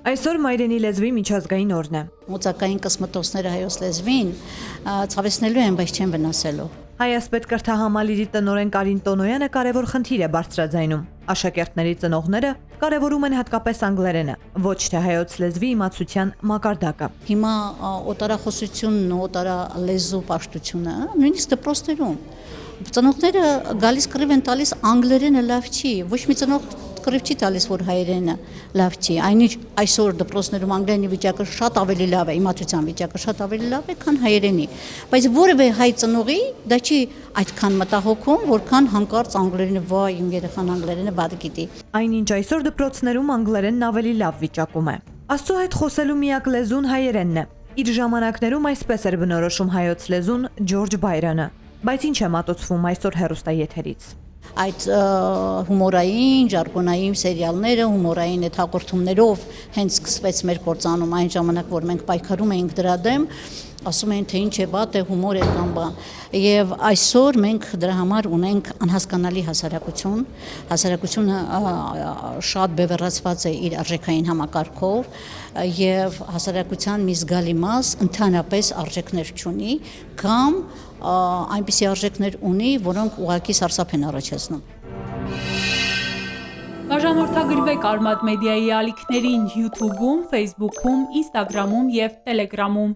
Այսօր մայրենի լեզվի միջազգային օրն է։ Մոծակային կսմտոցները հայոց լեզվին ցավեցնելու են, բայց չեն վնասելու։ Հայասպետ կրթահամալիրի տնօրեն Կարին Տոնոյանը կարևոր խնդիր է բարձրաձայնում։ Աշակերտների ծնողները կարևորում են հատկապես անգլերենը, ոչ թե հայոց լեզվի իմացության մակարդակը։ Հիմա օտարախոսությունն ու օտարալեզու պաշտությունը, նույնիսկ դպրոցներում ծնողները գալիս կռիվ են տալիս անգլերենը լավ չի, ոչ մի ծնող կռիվ չի տալիս, որ հայերենը լավ չի։ Այնինչ այսօր դպրոցներում անգլերենի վիճակը շատ ավելի լավ է, իմացության վիճակը շատ ավելի լավ է, քան հայերենի։ Բայց որևէ հայ ծնողի դա չի այդքան մտահոգում, որքան հանկարծ անգլերենը վայ, իմ երեխան անգլերենը բադ գիտի։ Այնինչ այսօր դպրոցներում անգլերենն ավելի լավ վիճակում է։ Աստծո հետ խոսելու միակ լեզուն հայերենն է։ Իր ժամանակներում այսպես էր բնորոշում հայոց լեզուն Ջորջ Բայրոնը։ Բայց ինչ է մատուցվում այսօր հեռուստաեթերից։ Այդ հումորային, ժարգոնային սերիալները, հումորային այդ հաղորդումներով հենց սկսվեց մեր կործանում այն ժամանակ, որ մենք պայքարում էինք դրա դեմ, ասում էին, թե ինչ է բա, թե հումոր է կամ բան։ Եվ այսօր մենք դրա համար ունենք անհասկանալի հասարակություն։ Հասարակությունը շատ բևեռացված է իր արժեքային համակարգով եւ հասարակության մի զգալի մաս ընդհանրապես արժեքներ չունի կամ այնպիսի արժեքներ ունի, որոնք ուղղակի սարսափ են առաջացնում։ Բաժանորդագրվեք Արմադ մեդիայի ալիքներին YouTube-ում, Facebook-ում, Instagram-ում եւ Telegram-ում։